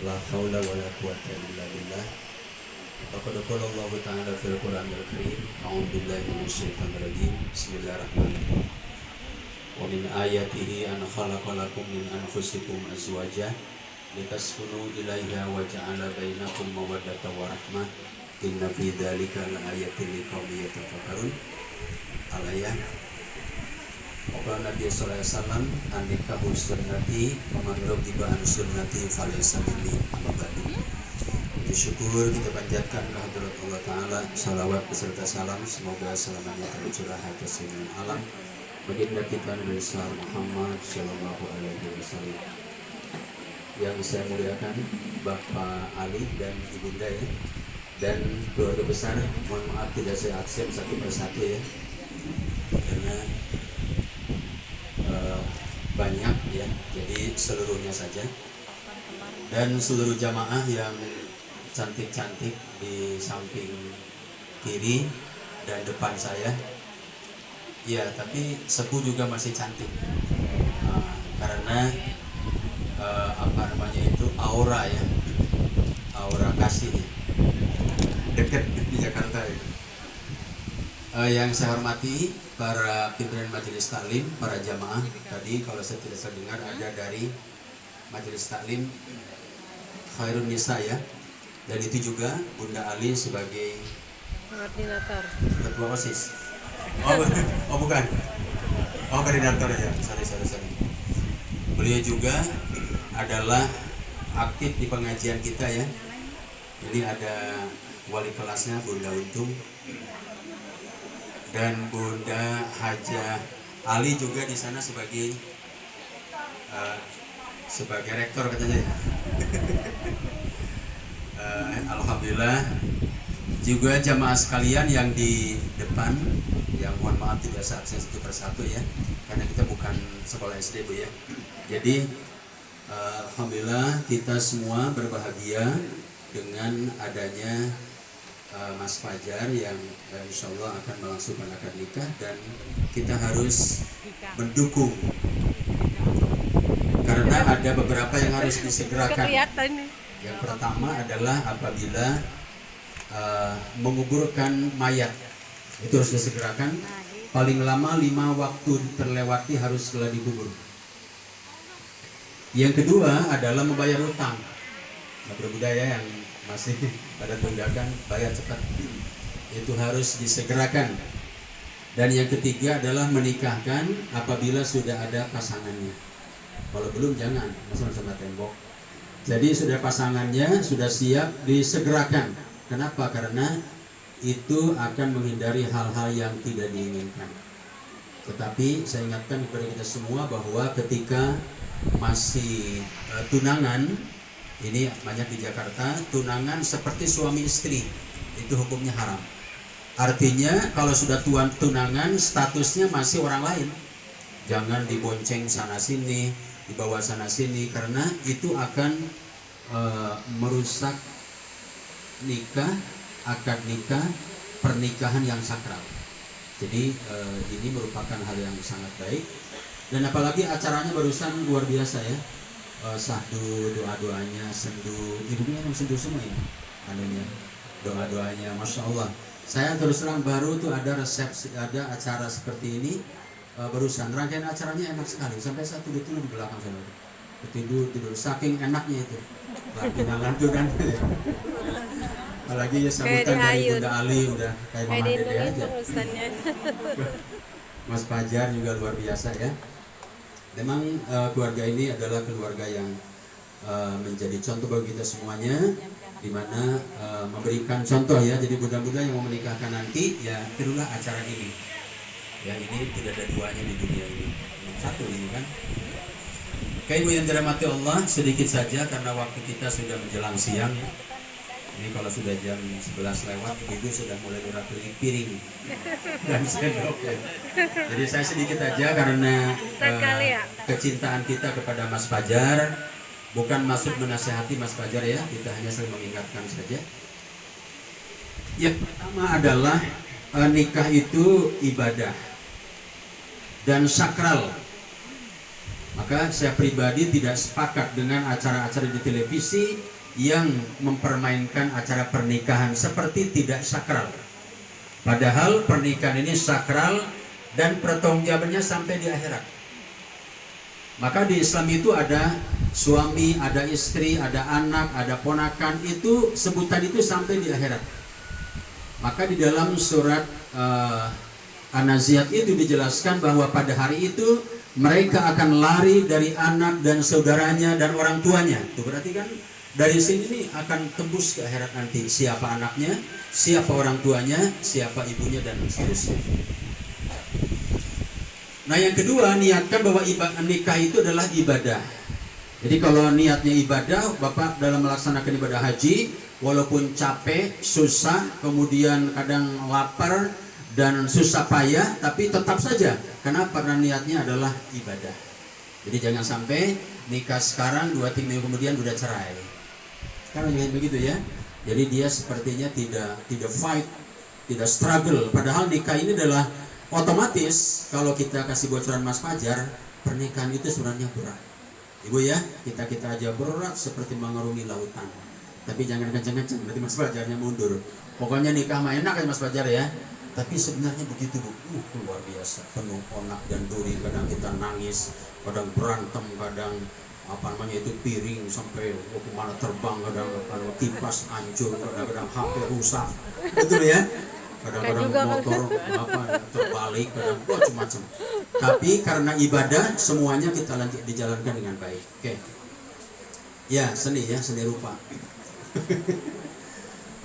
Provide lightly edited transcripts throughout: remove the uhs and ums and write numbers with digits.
La haula wa la quwata illa billah. Faqad qala Allah Ta'ala fil Qur'anil Karim, a'udzu billahi minasyaitonir rajim. Bismillahirrahmanirrahim. Wa min ayatihi an khalaqa lakum min anfusikum azwaja litaskunu ilaiha wa ja'ala bainakum mawaddatan wa rahmah. Inna fi dzalika laayatin liqaumin yatafakkarun. Al-ayat. Qala Nabi sallallahu alaihi wasallam an-nikahu sunnati wa man raghiba an sunnati falaysa minni amma ba'du. Syukur kita panjatkan kehadirat Allah Ta'ala, salawat beserta salam semoga selamanya tercurah atas junjungan alam baginda kita Nabi besar Muhammad Sallallahu Alaihi Wasallam. Yang saya muliakan Bapak Ali dan Ibunda ya, dan keluarga besar, mohon maaf tidak saya aksen satu persatu ya, karena banyak ya, jadi seluruhnya saja, dan seluruh jamaah yang cantik-cantik di samping kiri dan depan saya ya, tapi sepuh juga masih cantik karena apa namanya itu aura ya, aura kasih ya, dekat di Jakarta ya. Yang saya hormati para pimpinan majelis taklim, para jamaah, tadi kalau saya tidak salah dengar ada dari majelis taklim Khairun Nisa ya, dan itu juga Bunda Ali sebagai koordinator ketua OSIS. Oh bukan, koordinator ya, sorry. Beliau juga adalah aktif di pengajian kita ya. Jadi ada wali kelasnya Bunda Untung dan Bunda Haja Ali juga di sana sebagai rektor katanya. Alhamdulillah juga jamaah sekalian yang di depan, yang mohon maaf tidak saya akses satu persatu ya, karena kita bukan sekolah SD Bu ya. Jadi alhamdulillah kita semua berbahagia dengan adanya Mas Fajar yang insya Allah akan melangsungkan akad nikah, dan kita harus mendukung karena ada beberapa yang harus disegerakan. Yang pertama adalah apabila menguburkan mayat, itu harus disegerakan, paling lama 5 waktu terlewati harus segera dikubur. Yang kedua adalah membayar utang. Berbudaya yang masih pada tunggakan, bayar cepat, itu harus disegerakan. Dan yang ketiga adalah menikahkan apabila sudah ada pasangannya. Kalau belum jangan, masuk sama tembok. Jadi sudah pasangannya, sudah siap, disegerakan. Kenapa? Karena itu akan menghindari hal-hal yang tidak diinginkan. Tetapi saya ingatkan kepada kita semua bahwa ketika masih tunangan, ini banyak di Jakarta, tunangan seperti suami istri, itu hukumnya haram. Artinya kalau sudah tunangan, statusnya masih orang lain. Jangan dibonceng sana sini, dibawa sana sini, karena itu akan merusak nikah, akad nikah, pernikahan yang sakral. Jadi ini merupakan hal yang sangat baik, dan apalagi acaranya barusan luar biasa ya. Sahdu, doa-doanya, sendu, ibunya yang sendu semua ini, anunya, doa-doanya, masya Allah. Saya terus terang baru tuh ada resepsi, ada acara seperti ini barusan. Rangkaian acaranya enak sekali, sampai saya tidur di belakang sana, tidur saking enaknya itu. Lagi tuh kan, apalagi ya sambutan dari Bunda Ali udah kayak Mama Dede aja. Mas Fajar juga luar biasa ya. Memang keluarga ini adalah keluarga yang menjadi contoh bagi kita semuanya, di mana memberikan contoh ya. Jadi bunda-bunda yang mau menikahkan nanti ya tirulah acara ini. Ya ini tidak ada duanya di dunia ini, satu ini kan. Oke Ibu yang dirahmati Allah, sedikit saja karena waktu kita sudah menjelang siang. Ini kalau sudah jam 11 lewat, Ibu sudah mulai urat-urat piring dan sendok ya. Jadi saya sedikit aja karena kecintaan kita kepada Mas Fajar, bukan maksud menasehati Mas Fajar ya, kita hanya saling mengingatkan saja. Yang pertama adalah nikah itu ibadah dan sakral. Maka saya pribadi tidak sepakat dengan acara-acara di televisi yang mempermainkan acara pernikahan seperti tidak sakral. Padahal pernikahan ini sakral dan pertanggungjawabannya sampai di akhirat. Maka di Islam itu ada suami, ada istri, ada anak, ada ponakan, itu sebutan itu sampai di akhirat. Maka di dalam surat An-Nazi'at itu dijelaskan bahwa pada hari itu mereka akan lari dari anak dan saudaranya dan orang tuanya. Itu berarti kan dari sini nih akan tembus ke akhirat nanti. Siapa anaknya, siapa orang tuanya, siapa ibunya, dan seterusnya. Nah yang kedua, niatkan bahwa nikah itu adalah ibadah. Jadi kalau niatnya ibadah, Bapak dalam melaksanakan ibadah haji, walaupun capek, susah, kemudian kadang lapar dan susah payah, tapi tetap saja. Kenapa? Karena niatnya adalah ibadah. Jadi jangan sampai nikah sekarang 2-3 minggu kemudian udah cerai. Karena jangan begitu ya. Jadi dia sepertinya tidak fight, tidak struggle. Padahal nikah ini adalah otomatis. Kalau kita kasih bocoran Mas Fajar, pernikahan itu sebenarnya berat. Ibu ya, kita aja berat seperti mengarungi lautan. Tapi jangan kenceng-kenceng, nanti Mas Fajarnya mundur. Pokoknya nikah mah enak ya Mas Fajar ya. Tapi sebenarnya begitu Bu, luar biasa, penuh onak dan duri. Kadang kita nangis, kadang berantem, kadang itu piring sampai kemana terbang, kadang kipas hancur, kadang HP rusak, betul ya. Kadang-kadang motor terbalik, kadang macam-macam. Tapi karena ibadah semuanya kita dijalankan dengan baik. Oke. Ya seni rupa.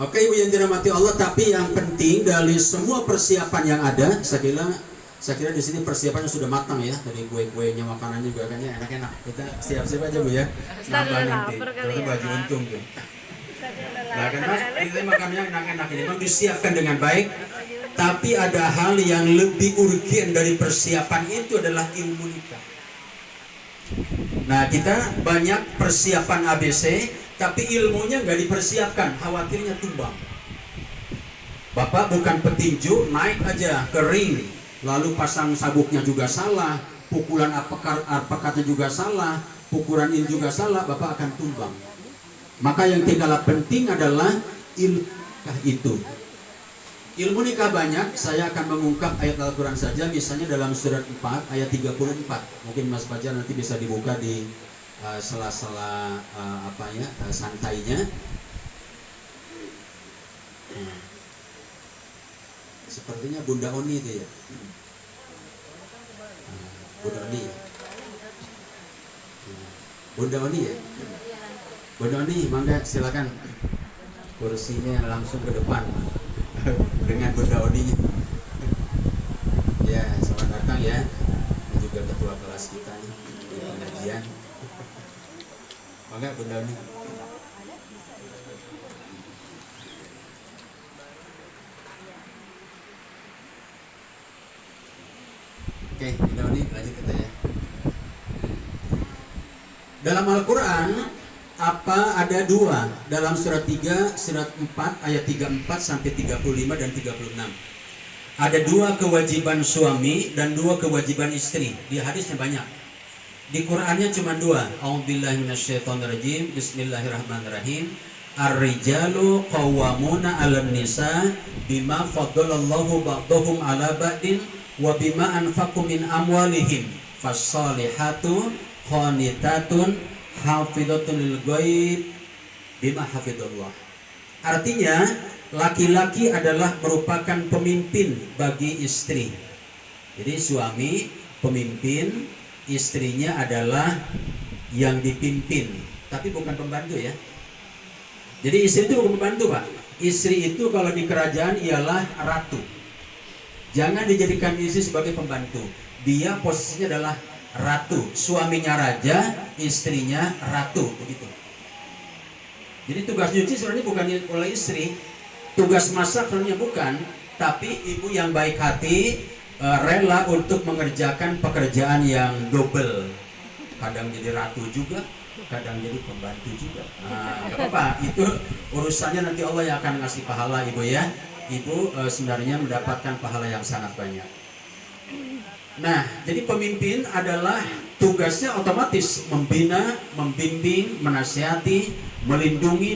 Oke Ibu yang dirahmati Allah, tapi yang penting dari semua persiapan yang ada, saya kira di sini persiapannya sudah matang ya, dari kue-kuenya, makanan juga kayaknya enak-enak. Kita siap-siap aja Bu ya. Nambah nanti. Itu baju untung tuh. Nah, karena kita makannya enak-enak ini memang disiapkan dengan baik, tapi ada hal yang lebih urgen dari persiapan itu adalah ilmu nikah. Nah, kita banyak persiapan ABC, tapi ilmunya nggak dipersiapkan, khawatirnya tumbang. Bapak bukan petinju, naik aja ke ring, lalu pasang sabuknya juga salah, pukulan apakatnya juga salah, pukulan ini juga salah, Bapak akan tumbang. Maka yang tidak penting adalah ilmu nikah itu. Ilmu nikah banyak, saya akan mengungkap ayat Al-Quran saja, misalnya dalam surat 4 ayat 34. Mungkin Mas Fajar nanti bisa dibuka di sela-sela santainya. Sepertinya Bunda Oni itu ya. Bunda Oni ya. Bunda Oni ya. Bunda Oni, mangga silakan. Kursinya langsung ke depan dengan Bunda Oninya. Ya, selamat datang ya. Ini juga ketua kelas kita nih di pengajian. Mangga Bunda Oni. Oke, Bunda Oni lanjut kita ya. Dalam Al-Quran ada dua, dalam surat 3, surat 4 ayat 34 sampai 35 dan 36. Ada dua kewajiban suami dan dua kewajiban istri. Di hadisnya banyak. Di Qur'annya cuma dua. A'udzubillahi minasyaitonirrajim. Bismillahirrahmanirrahim. Ar-rijalu qawwamuna 'alan nisa bima faddalallahu ba'dahum 'ala ba'din wa bima anfaqu min amwalihim. Fas-salihatu qanitatun hafidhatun lil ghaib bima hafidhallah. Artinya laki-laki adalah merupakan pemimpin bagi istri. Jadi suami pemimpin, istrinya adalah yang dipimpin, tapi bukan pembantu ya. Jadi istri itu bukan pembantu Pak. Istri itu kalau di kerajaan ialah ratu. Jangan dijadikan istri sebagai pembantu. Dia posisinya adalah ratu, suaminya raja, istrinya ratu, begitu. Jadi tugas nyuci sebenarnya bukan oleh istri, tugas masak sebenarnya bukan, tapi ibu yang baik hati rela untuk mengerjakan pekerjaan yang double, kadang jadi ratu juga, kadang jadi pembantu juga. Nah, gak apa-apa, itu urusannya nanti Allah yang akan ngasih pahala ibu ya. Ibu sebenarnya mendapatkan pahala yang sangat banyak. Nah, jadi pemimpin adalah tugasnya otomatis membina, membimbing, menasihati, melindungi